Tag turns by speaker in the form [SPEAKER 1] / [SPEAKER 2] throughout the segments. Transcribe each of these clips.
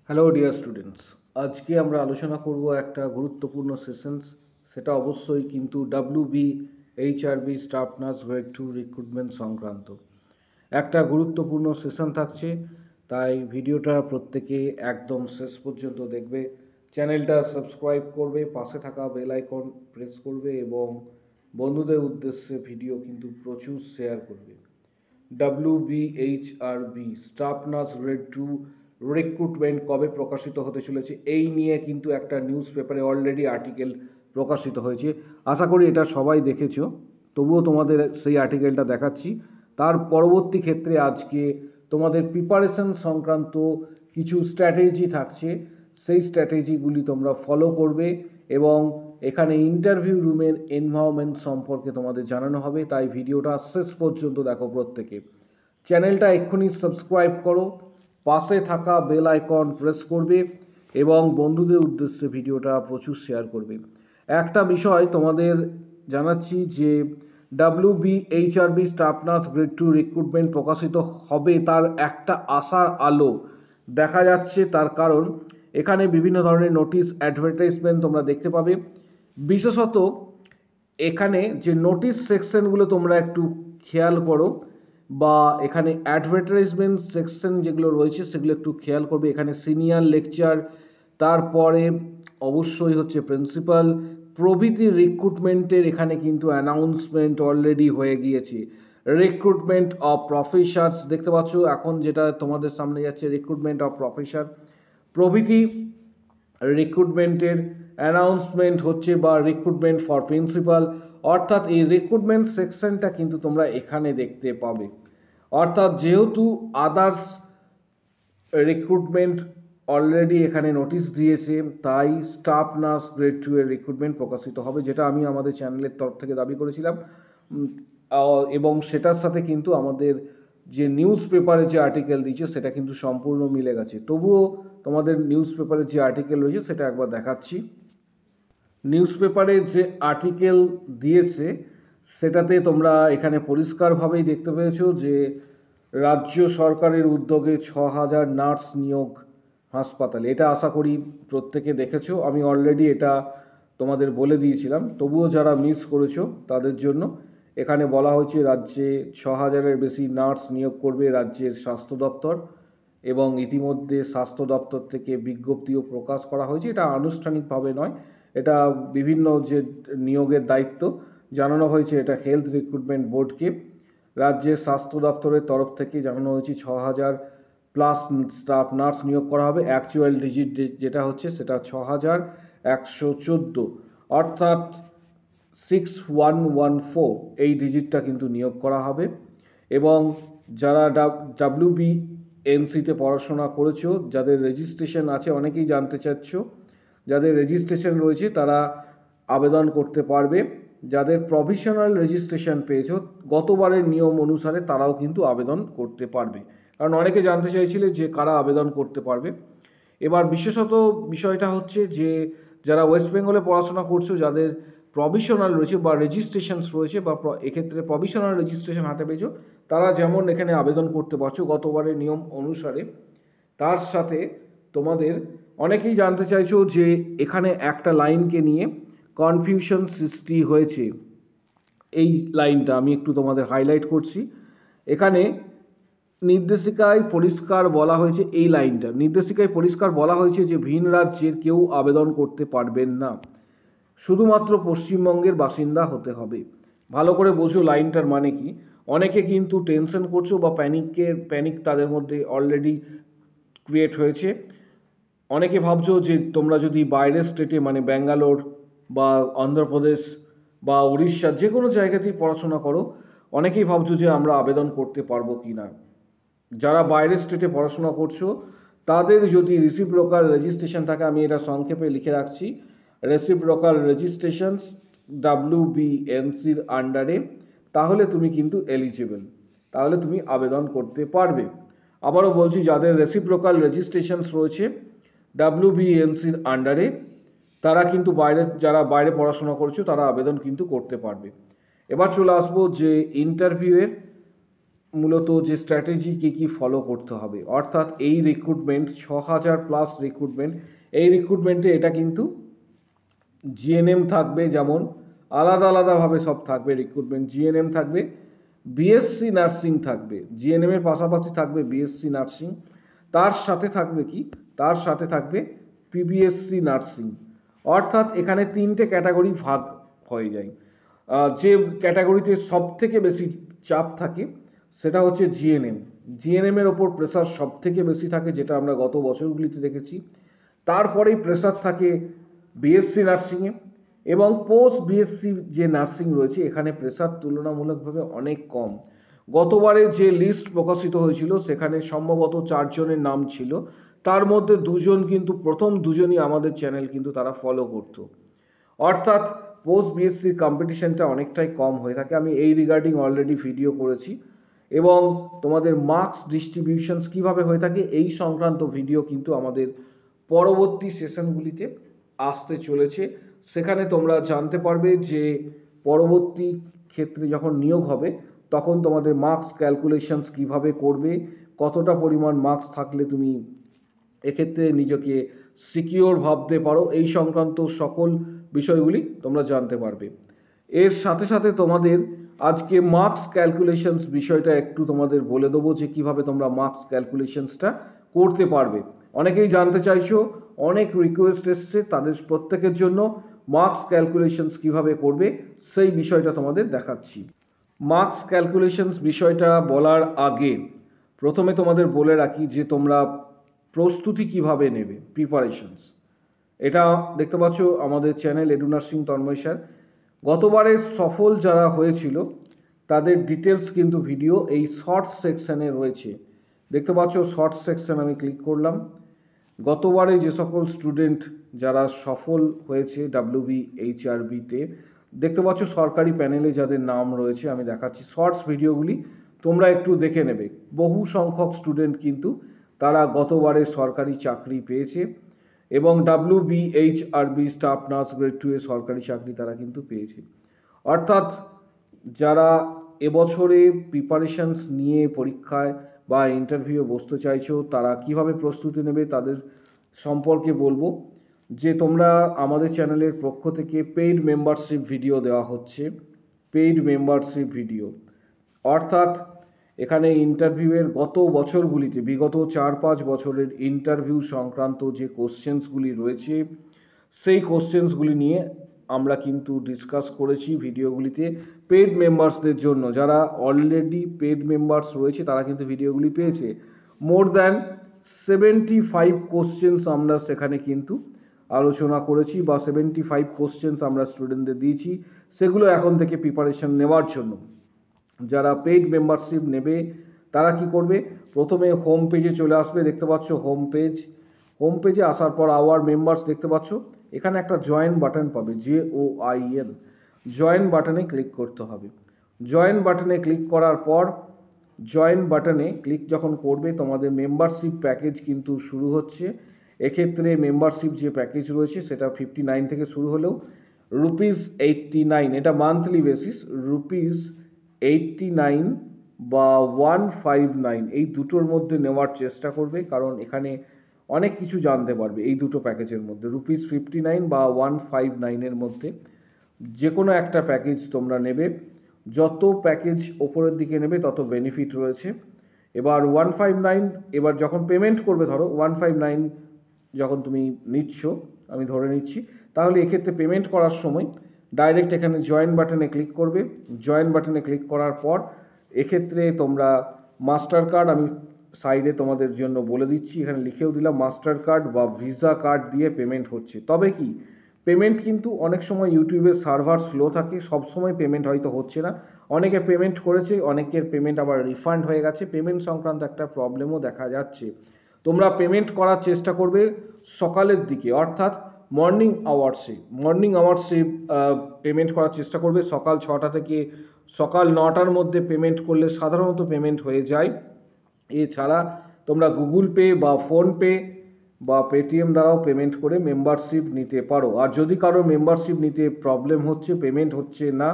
[SPEAKER 1] Hello dear students, আজকে আমরা আলোচনা করব একটা গুরুত্বপূর্ণ সেশনস। সেটা অবশ্যই কিন্তু WBHRB staff nurse grade 2 recruitment সংক্রান্ত একটা গুরুত্বপূর্ণ সেশন থাকছে। তাই ভিডিওটা প্রত্যেকে একদম শেষ পর্যন্ত দেখবে। চ্যানেলটা সাবস্ক্রাইব করবে, পাশে থাকা বেল আইকন প্রেস করবে এবং বন্ধুদের উদ্দেশ্যে ভিডিও কিন্তু প্রচুর শেয়ার করবে। WBHRB staff nurse grade 2 recruitment কবে প্রকাশিত হতে চলেছে এই নিয়ে কিন্তু একটা নিউজ পেপারে অলরেডি আর্টিকেল প্রকাশিত হয়েছে। আশা করি এটা সবাই দেখেছো, তবুও তোমাদের সেই আর্টিকেলটা দেখাচ্ছি। তার পরবর্তী ক্ষেত্রে আজকে তোমাদের প্রিপারেশন সংক্রান্ত কিছু স্ট্র্যাটেজি থাকছে, সেই স্ট্র্যাটেজিগুলি তোমরা ফলো করবে এবং এখানে ইন্টারভিউ রুমের এনভায়রনমেন্ট সম্পর্কে তোমাদের জানানো হবে। তাই ভিডিওটা শেষ পর্যন্ত দেখো প্রত্যেকে। চ্যানেলটা এক্ষুনি সাবস্ক্রাইব করো, পাশে থাকা বেল আইকন প্রেস করবে এবং বন্ধুদের উদ্দেশ্যে ভিডিওটা প্রচুর শেয়ার করবে। একটা বিষয় তোমাদের জানাচ্ছি যে WBHRB staff nurse grade 2 recruitment প্রকাশিত হবে তার একটা আশার আলো দেখা যাচ্ছে। তার কারণ এখানে বিভিন্ন ধরনের নোটিশ অ্যাডভার্টাইজমেন্ট তোমরা দেখতে পাবে। বিশেষত এখানে যে নোটিশ সেকশনগুলো তোমরা একটু খেয়াল করো, বা এখানে অ্যাডভার্টাইজমেন্ট সেকশন যেগুলো রয়েছে সেগুলো একটু খেয়াল করবে। এখানে সিনিয়র লেকচার, তারপরে অবশ্যই হচ্ছে প্রিন্সিপাল প্রভৃতি রিক্রুটমেন্টের এখানে কিন্তু অ্যানাউন্সমেন্ট অলরেডি হয়ে গিয়েছে। রিক্রুটমেন্ট অফ প্রফেসরস দেখতে পাচ্ছ, এখন যেটা তোমাদের সামনে যাচ্ছে রিক্রুটমেন্ট অফ প্রফেসর প্রভৃতি রিক্রুটমেন্টের অ্যানাউন্সমেন্ট হচ্ছে, বা রিক্রুটমেন্ট ফর প্রিন্সিপাল। অর্থাৎ এই রিক্রুটমেন্ট সেকশনটা কিন্তু তোমরা এখানে দেখতে পাবে। অর্থাৎ যেহেতু আদার্স রিক্রুটমেন্ট অলরেডি এখানে নোটিশ দিয়েছে, তাই স্টাফ নার্স গ্রেড 2 এর রিক্রুটমেন্ট প্রকাশিত হবে, যেটা আমি আমাদের চ্যানেলের তরফ থেকে দাবি করেছিলাম। এবং সেটার সাথে কিন্তু আমাদের যে নিউজ পেপারে যে আর্টিকেল দিয়েছে সেটা কিন্তু সম্পূর্ণ মিলে গেছে। তবুও তোমাদের নিউজ পেপারে যে আর্টিকেল রয়েছে সেটা একবার দেখাচ্ছি। নিউজ পেপারে যে আর্টিকেল দিয়েছে সেটাতে তোমরা এখানে পরিষ্কারভাবেই দেখতে পেয়েছো যে রাজ্য সরকারের উদ্যোগে 6000 নার্স নিয়োগ হাসপাতালে। এটা আশা করি প্রত্যেকে দেখেছো, আমি অলরেডি এটা তোমাদের বলে দিয়েছিলাম। তবুও যারা মিস করেছো তাদের জন্য এখানে বলা হয়েছে রাজ্যে 6000-এর বেশি নার্স নিয়োগ করবে রাজ্যের স্বাস্থ্য দপ্তর, এবং ইতিমধ্যে স্বাস্থ্য দপ্তর থেকে বিজ্ঞপ্তিও প্রকাশ করা হয়েছে। এটা আনুষ্ঠানিকভাবে নয়, এটা বিভিন্ন যে নিয়োগের দায়িত্ব জানানো হয়েছে এটা হেলথ রিক্রুটমেন্ট বোর্ডকে। রাজ্যের স্বাস্থ্য দপ্তরের তরফ থেকে জানানো হয়েছে 6000+ স্টাফ নার্স নিয়োগ করা হবে। অ্যাকচুয়াল ডিজিট যেটা হচ্ছে সেটা 6114, অর্থাৎ 6114 এই ডিজিটটা কিন্তু নিয়োগ করা হবে। এবং যারা WBNCতে পড়াশোনা করেছো, যাদের রেজিস্ট্রেশন আছে, অনেকেই জানতে চাচ্ছ, যাদের রেজিস্ট্রেশন রয়েছে তারা আবেদন করতে পারবে। যাদের প্রভিশনাল রেজিস্ট্রেশন পেয়েছো গতবারের নিয়ম অনুসারে তারাও কিন্তু আবেদন করতে পারবে। কারণ অনেকে জানতে চাইছিলে যে কারা আবেদন করতে পারবে। এবার বিশেষত বিষয়টা হচ্ছে যে যারা ওয়েস্ট বেঙ্গলে পড়াশোনা করছো, যাদের প্রভিশনাল রয়েছে বা রেজিস্ট্রেশনস রয়েছে, বা এক্ষেত্রে প্রভিশনাল রেজিস্ট্রেশন হাতে পেয়েছো, তারা যেমন এখানে আবেদন করতে পারছো গতবারের নিয়ম অনুসারে। তার সাথে তোমাদের অনেকেই জানতে চাইছো যে এখানে একটা লাইনকে নিয়ে কনফিউশন সৃষ্টি হয়েছে। এই লাইনটা আমি একটু তোমাদের হাইলাইট করছি। এখানে নির্দেশিকায় পরিষ্কার বলা হয়েছে, এই লাইনটা নির্দেশিকায় পরিষ্কার বলা হয়েছে যে ভিন রাজ্যের কেউ আবেদন করতে পারবেন না, শুধুমাত্র পশ্চিমবঙ্গের বাসিন্দা হতে হবে। ভালো করে বোঝো লাইনটার মানে কি। অনেকে কিন্তু টেনশন করছো বা প্যানিক তাদের মধ্যে অলরেডি ক্রিয়েট হয়েছে। অনেকে ভাবছো যে তোমরা যদি বাইরের স্টেটে মানে ব্যাঙ্গালোর বা অন্ধ্রপ্রদেশ বা উড়িষ্যা যে কোনো জায়গাতেই পড়াশোনা করো, অনেকেই ভাবছো যে আমরা আবেদন করতে পারবো কি না। যারা বাইরের স্টেটে পড়াশোনা করছো তাদের যদি রিসিপ্রোকাল রেজিস্ট্রেশন থাকে, আমি এটা সংক্ষেপে লিখে রাখছি, রেসিপ্রোকাল রেজিস্ট্রেশন WBNCর আন্ডারে, তাহলে তুমি কিন্তু এলিজিবল, তাহলে তুমি আবেদন করতে পারবে। আবারও বলছি, যাদের রেসিপ্রোকাল রেজিস্ট্রেশনস রয়েছে WBNCর আন্ডারে, তারা কিন্তু যারা বাইরে পড়াশোনা করছো তারা আবেদন কিন্তু করতে পারবে। এবার চলে আসবো যে ইন্টারভিউয়ের মূলত যে স্ট্র্যাটেজি কি ফলো করতে হবে, অর্থাৎ এই রিক্রুটমেন্ট 6000+ রিক্রুটমেন্ট, এই রিক্রুটমেন্টে এটা কিন্তু জিএনএম থাকবে, যেমন আলাদা আলাদাভাবে সব থাকবে রিক্রুটমেন্ট। জিএনএম থাকবে, বিএসসি নার্সিং থাকবে, জিএনএম এর পাশাপাশি থাকবে বিএসসি নার্সিং, তার সাথে থাকবে কি, তার সাথে থাকবে পিবিএসসি নার্সিং। অর্থাৎ এখানে 3টে ক্যাটাগরি ভাগ হয়ে যায়। যে ক্যাটাগরিতে সব থেকে বেশি চাপ থাকে সেটা হচ্ছে জিএনএম। জিএনএম এর ওপর প্রেসার সব থেকে বেশি থাকে, যেটা আমরা গত বছরগুলিতে দেখেছি। তারপরেই প্রেসার থাকে বিএসসি নার্সিংয়ে, এবং পোস্ট বিএসসি যে নার্সিং রয়েছে এখানে প্রেসার তুলনামূলকভাবে অনেক কম। গতবারে যে লিস্ট প্রকাশিত হয়েছিল সেখানে সম্ভবত 4 জনের নাম ছিল, তার মধ্যে 2 জন কিন্তু প্রথম 2 জনই আমাদের চ্যানেল কিন্তু তারা ফলো করতো। অর্থাৎ পোস্ট বিএসসি কম্পিটিশনটা অনেকটাই কম হয়ে থাকে। আমি এই রিগার্ডিং অলরেডি ভিডিও করেছি, এবং তোমাদের মার্কস ডিস্ট্রিবিউশনস কিভাবে হয়ে থাকে এই সংক্রান্ত ভিডিও কিন্তু আমাদের পরবর্তী সেশনগুলিতে আসতে চলেছে। সেখানে তোমরা জানতে পারবে যে পরবর্তী ক্ষেত্রে যখন নিয়োগ হবে তখন তোমাদের মার্কস ক্যালকুলেশনস কিভাবে করবে, কতটা পরিমাণ মার্কস থাকলে তুমি এক্ষেত্রে নিজেকে সিকিওর ভাবতে পারো, এই সংক্রান্ত সকল বিষয়গুলি তোমরা জানতে পারবে। এর সাথে সাথে তোমাদের আজকে মার্কস ক্যালকুলেশনস বিষয়টা একটু তোমাদের বলে দেবো যে কিভাবে তোমরা মার্কস ক্যালকুলেশনসটা করতে পারবে। অনেকেই জানতে চাইছো, অনেক রিকোয়েস্ট এসছে, তাদের প্রত্যেকের জন্য মার্কস ক্যালকুলেশনস কিভাবে করবে সেই বিষয়টা তোমাদের দেখাচ্ছি। মার্কস ক্যালকুলেশনস বিষয়টা বলার আগে প্রথমে তোমাদের বলে রাখি যে তোমরা প্রস্তুতি কিভাবে নেবে, প্রিপারেশনস। এটা দেখতে পাচ্ছ আমাদের channel edu nursing Tanmoy sir, গতবারে সফল যারা হয়েছিল তাদের ডিটেলস কিন্তু ভিডিও এই শর্ট সেকশনে রয়েছে। দেখতে পাচ্ছ শর্ট সেকশন, আমি ক্লিক করলাম। গতবারে যে সকল স্টুডেন্ট যারা সফল হয়েছে WBHRB-তে দেখতে পাচ্ছ সরকারি প্যানেলে যাদের নাম রয়েছে, আমি দেখাচ্ছি শর্টস ভিডিওগুলি, তোমরা একটু দেখে নেবে। বহু সংখ্যক স্টুডেন্ট কিন্তু তারা গতবারে সরকারি চাকরি পেয়েছে, এবং WBHRB স্টাফ নার্স গ্রেড 2 এ সরকারি চাকরি তারা কিন্তু পেয়েছে। অর্থাৎ যারা এবছরে প্রিপারেশনস নিয়ে পরীক্ষায় বা ইন্টারভিউ বসতে চাইছো তারা কিভাবে প্রস্তুতি নেবে তাদের সম্পর্কে বলবো। যে তোমরা আমাদের চ্যানেলের পক্ষ থেকে পেইড মেম্বারশিপ ভিডিও দেওয়া হচ্ছে, পেইড মেম্বারশিপ ভিডিও, অর্থাৎ এখানে ইন্টারভিউয়ের গত বছরগুলিতে বিগত 4-5 বছরের ইন্টারভিউ সংক্রান্ত যে কোশ্চেন্সগুলি রয়েছে সেই কোশ্চেন্সগুলি নিয়ে আমরা কিন্তু ডিসকাস করেছি ভিডিওগুলিতে। পেড মেম্বার্সদের জন্য, যারা অলরেডি পেড মেম্বার্স রয়েছে তারা কিন্তু ভিডিওগুলি পেয়েছে। মোর দ্যান 75 কোশ্চেন্স আমরা সেখানে কিন্তু আলোচনা করেছি, বা 75 কোশ্চেন্স আমরা স্টুডেন্টদের দিয়েছি, সেগুলো এখন থেকে প্রিপারেশন নেওয়ার জন্য। যারা পেইড মেম্বারশিপ নেবে তারা কি করবে, প্রথমে হোম পেজে চলে আসবে, দেখতে পাচ্ছ হোম পেজ। হোম পেজে আসার পর আওয়ার মেম্বার্স দেখতে পাচ্ছ, এখানে একটা জয়েন বাটন পাবে, JOIN, জয়েন বাটনে ক্লিক করতে হবে। জয়েন বাটনে ক্লিক করার পর জয়েন বাটনে ক্লিক যখন করবে তোমাদের মেম্বারশিপ প্যাকেজ কিন্তু শুরু হচ্ছে। এক্ষেত্রে মেম্বারশিপ যে প্যাকেজ রয়েছে সেটা 59 থেকে শুরু হলেও ₹89, এটা মান্থলি বেসিস, ₹89 বা 159 এই দুটোর মধ্যে নেওয়ার চেষ্টা করবে, কারণ এখানে অনেক কিছু জানতে পারবে এই দুটো প্যাকেজের মধ্যে। ₹59 বা 159 এর মধ্যে যে কোনো একটা প্যাকেজ তোমরা নেবে। যত প্যাকেজ ওপরের দিকে নেবে তত বেনিফিট রয়েছে। এবার 159, এবার যখন পেমেন্ট করবে, ধরো 159 যখন তুমি নিচ্ছ, আমি ধরে নিচ্ছি, তাহলে এক্ষেত্রে পেমেন্ট করার সময় ডাইরেক্ট এখানে জয়েন বাটনে ক্লিক করবে। জয়েন বাটনে ক্লিক করার পর এক্ষেত্রে তোমরা মাস্টার কার্ড, আমি সাইডে তোমাদের জন্য বলে দিচ্ছি, এখানে লিখেও দিলাম, মাস্টার কার্ড বা ভিসা কার্ড দিয়ে পেমেন্ট হচ্ছে। তবে কি পেমেন্ট কিন্তু অনেক সময় ইউটিউবের সার্ভার স্লো থাকে, সব সময় পেমেন্ট হয়তো হচ্ছে না, অনেকে পেমেন্ট করেছে, অনেকের পেমেন্ট আবার রিফান্ড হয়ে গেছে, পেমেন্ট সংক্রান্ত একটা প্রবলেমও দেখা যাচ্ছে। তোমরা পেমেন্ট করার চেষ্টা করবে সকালের দিকে, অর্থাৎ মর্নিং আওয়ার্সে পেমেন্ট করার চেষ্টা করবে। সকাল 6টা থেকে সকাল 9টার মধ্যে পেমেন্ট করলে সাধারণত পেমেন্ট হয়ে যায়। এছাড়া তোমরা গুগল পে বা ফোনপে বা পেটিএম দ্বারাও পেমেন্ট করে মেম্বারশিপ নিতে পারো। আর যদি কারো মেম্বারশিপ নিতে প্রবলেম হচ্ছে, পেমেন্ট হচ্ছে না,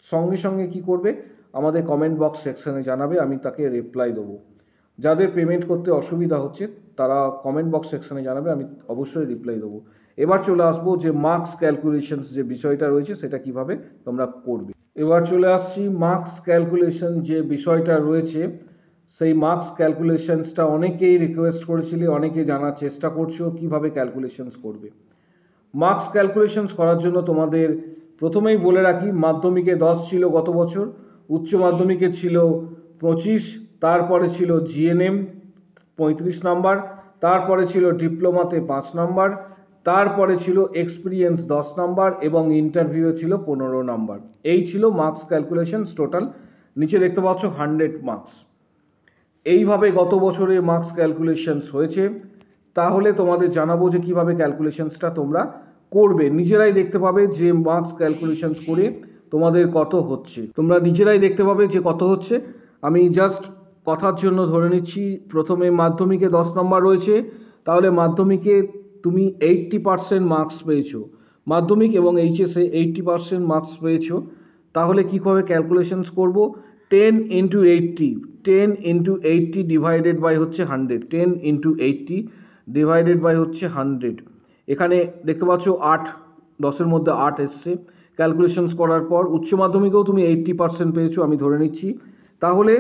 [SPEAKER 1] সঙ্গে সঙ্গে কি করবে, আমাদের কমেন্ট বক্স সেকশনে জানাবে, আমি তাকে রিপ্লাই দেবো। যাদের পেমেন্ট করতে অসুবিধা হচ্ছে তারা কমেন্ট বক্স সেকশনে জানাবে, আমি অবশ্যই রিপ্লাই দেবো। এবার চলে আসবো যে মার্কস ক্যালকুলেশনস যে বিষয়টা রয়েছে সেটা কিভাবে তোমরা করবে। এবার চলে আসছি মার্কস ক্যালকুলেশন যে বিষয়টা রয়েছে, সেই মার্কস ক্যালকুলেশনসটা অনেকেই রিকোয়েস্ট করেছিলে, অনেকে জানার চেষ্টা করছো কিভাবে ক্যালকুলেশনস করবে। মার্কস ক্যালকুলেশনস করার জন্য তোমাদের প্রথমেই বলে রাখি, মাধ্যমিকে 10 ছিল গত বছর, উচ্চ মাধ্যমিকে ছিল 25, তারপরে ছিল জিএনএম 35 নাম্বার, তারপরে ছিল ডিপ্লোমাতে 5 নাম্বার, তারপরে ছিল এক্সপিরিয়েন্স 10 নাম্বার এবং ইন্টারভিউয়ে ছিল 15 নাম্বার। এই ছিল মার্কস ক্যালকুলেশনস টোটাল। নিচে দেখতে পাচ্ছ 100 মার্কস। এইভাবে গত বছরে মার্কস ক্যালকুলেশনস হয়েছে। তাহলে তোমাদের জানাবো যে কিভাবে ক্যালকুলেশনসটা তোমরা করবে। নিজেরাই দেখতে পাবে যে মার্কস ক্যালকুলেশনস করে তোমাদের কত হচ্ছে, তোমরা নিজেরাই দেখতে পাবে যে কত হচ্ছে। আমি জাস্ট কথার জন্য ধরে নিচ্ছি, প্রথমে মাধ্যমিকে 10 নম্বর রয়েছে, তাহলে মাধ্যমিকে তুমি 80% মার্কস পেয়েছো, মাধ্যমিক এবং এইচএসে 80% মার্কস পেয়েছো। তাহলে কীভাবে ক্যালকুলেশনস করব, 10 into 80, 10 into 80 ডিভাইডেড বাই হচ্ছে 100, 10 into 80 ডিভাইডেড বাই হচ্ছে 100। এখানে দেখতে পাচ্ছ 8, 10-এর মধ্যে 8 এসছে। ক্যালকুলেশনস করার পর উচ্চ মাধ্যমিকেও তুমি 80% পেয়েছো আমি ধরে নিচ্ছি, তাহলে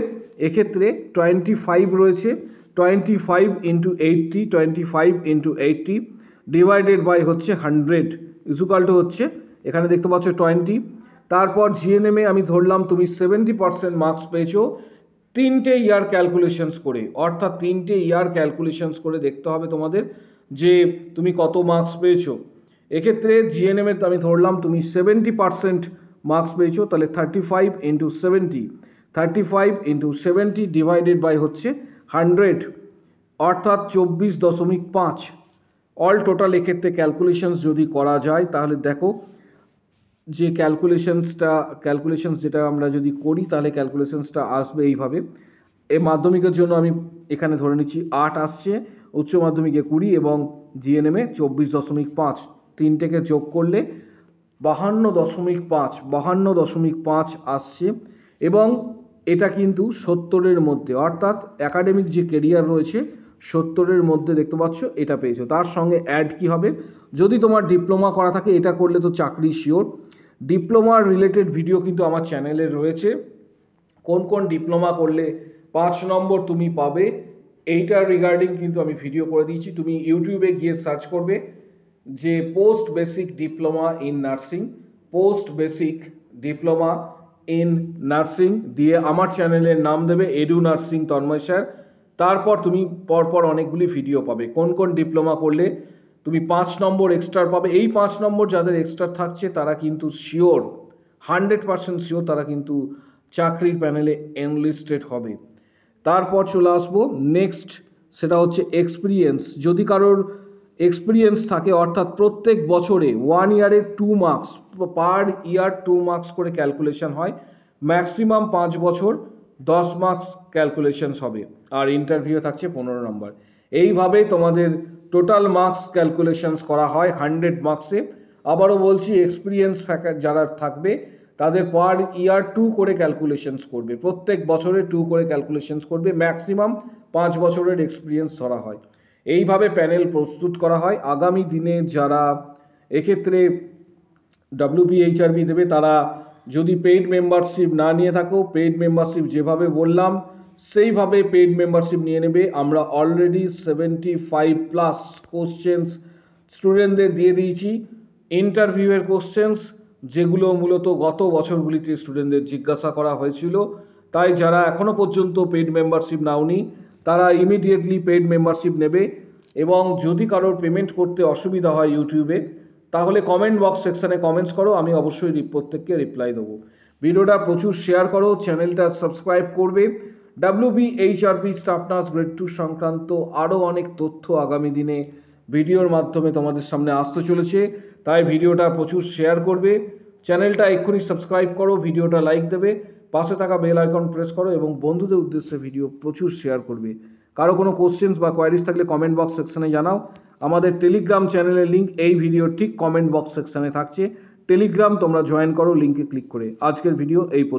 [SPEAKER 1] এক্ষেত্রে 25 রয়েছে, 25 into 80, 25 into 80 ডিভাইডেড বাই হচ্ছে 100 ইকুয়াল টু হচ্ছে এখানে দেখতে পাচ্ছ 20। তারপর জিএনএমে আমি ধরলাম তুমি 70% মার্কস পেয়েছো 3টে ইয়ার ক্যালকুলেশনস করে, অর্থাৎ 3টে ইয়ার ক্যালকুলেশনস করে দেখতে হবে তোমাদের যে তুমি কত মার্কস পেয়েছো। এক্ষেত্রে জিএনএমে আমি ধরলাম তুমি 70% মার্কস পেয়েছো, তাহলে 35 into 70, 35 into 70 ডিভাইডেড বাই হচ্ছে 100, অর্থাৎ 24.5। অল টোটাল এক্ষেত্রে ক্যালকুলেশনস যদি করা যায় তাহলে দেখো যে ক্যালকুলেশনস যেটা আমরা যদি করি তাহলে ক্যালকুলেশনসটা আসবে এইভাবে। এই মাধ্যমিকের জন্য আমি এখানে ধরে নিচ্ছি 8 আসছে, উচ্চ মাধ্যমিকে 20 এবং জিএনএমে 24.5, তিনটেকে যোগ করলে 52.5 আসছে। এবং এটা কিন্তু 70-এর মধ্যে, অর্থাৎ একাডেমিক যে কেরিয়ার রয়েছে 70-এর মধ্যে দেখতে পাচ্ছ এটা পেয়েছো। তার সঙ্গে অ্যাড কি হবে, যদি তোমার ডিপ্লোমা করা থাকে এটা করলে তো চাকরি শিওর। ডিপ্লোমার রিলেটেড ভিডিও কিন্তু আমার চ্যানেলে রয়েছে, কোন কোন ডিপ্লোমা করলে 5 নম্বর তুমি পাবে এইটার রিগার্ডিং কিন্তু আমি ভিডিও করে দিয়েছি। তুমি ইউটিউবে গিয়ে সার্চ করবে যে post basic diploma in nursing, post basic diploma in nursing দিয়ে আমার চ্যানেলের নাম দেবে এডু নার্সিং তন্ময় স্যার। তারপর তুমি পরপর অনেকগুলি ভিডিও পাবে কোন কোন ডিপ্লোমা করলে তুমি 5 নম্বর এক্সট্রা পাবে। এই 5 নম্বর যাদের এক্সট্রা থাকছে তারা কিন্তু শিওর, 100% শিওর তারা কিন্তু চাকরির প্যানেলে এনলিস্টেড হবে। তারপর চলে আসবো নেক্সট, সেটা হচ্ছে এক্সপিরিয়েন্স। যদি কারোর এক্সপিরিয়েন্স থাকে, অর্থাৎ প্রত্যেক বছরে 1 ইয়ারে 2 মার্কস, পার ইয়ার 2 মার্কস করে ক্যালকুলেশন হয়, ম্যাক্সিমাম 5 বছর 10 মার্কস ক্যালকুলেশনস হবে, আর ইন্টারভিউ থাকছে 15 নম্বর। এইভাবে তোমাদের টোটাল মার্কস ক্যালকুলেশনস করা হয় 100 মার্কসে। আবারও বলছি, এক্সপিরিয়েন্স ফ্যাক্টর যারা থাকবে তাদের পার ইয়ার 2 করে ক্যালকুলেশনস করবে, প্রত্যেক বছরে 2 করে ক্যালকুলেশনস করবে, ম্যাক্সিমাম 5 বছরের এক্সপিরিয়েন্স ধরা হয়। এইভাবে প্যানেল প্রস্তুত করা হয়। আগামী দিনে যারা এক্ষেত্রে WBHRB দেবে তারা যদি পেইড মেম্বারশিপ না নিয়ে থাকো, পেইড মেম্বারশিপ যেভাবে বললাম সেইভাবে পেইড মেম্বারশিপ নিয়ে নেবে। আমরা অলরেডি 75+ কোশ্চেন্স স্টুডেন্টদের দিয়ে দিয়েছি, ইন্টারভিউয়ের কোশ্চেন্স যেগুলো মূলত গত বছরগুলিতে স্টুডেন্টদের জিজ্ঞাসা করা হয়েছিল। তাই যারা এখনো পর্যন্ত পেইড মেম্বারশিপ নাওনি তারা ইমিডিয়েটলি পেইড মেম্বারশিপ নেবে। এবং যদি কারোর পেমেন্ট করতে অসুবিধা হয় ইউটিউবে, তাহলে কমেন্ট বক্স সেকশনে কমেন্টস করো, আমি অবশ্যই প্রত্যেককে রিপ্লাই দেবো। ভিডিওটা প্রচুর শেয়ার করো, চ্যানেলটা সাবস্ক্রাইব করবে। WBHRB স্টাফ নার্স গ্রেড 2 সংক্রান্ত আরও অনেক তথ্য আগামী দিনে ভিডিওর মাধ্যমে তোমাদের সামনে আসতে চলেছে, তাই ভিডিওটা প্রচুর শেয়ার করবে। চ্যানেলটা এক্ষুনি সাবস্ক্রাইব করো, ভিডিওটা লাইক দেবে, পাশে থাকা বেল আইকন প্রেস করো এবং বন্ধুদের উদ্দেশ্যে ভিডিও প্রচুর শেয়ার করবে। কারো কোনো কোশ্চেন্স বা কোয়ারিজ থাকলে কমেন্ট বক্স সেকশনে জানাও। আমাদের টেলিগ্রাম চ্যানেলের লিঙ্ক এই ভিডিওর ঠিক কমেন্ট বক্স সেকশনে থাকছে, টেলিগ্রাম তোমরা জয়েন করো লিঙ্কে ক্লিক করে। আজকের ভিডিও এই পর্যন্ত।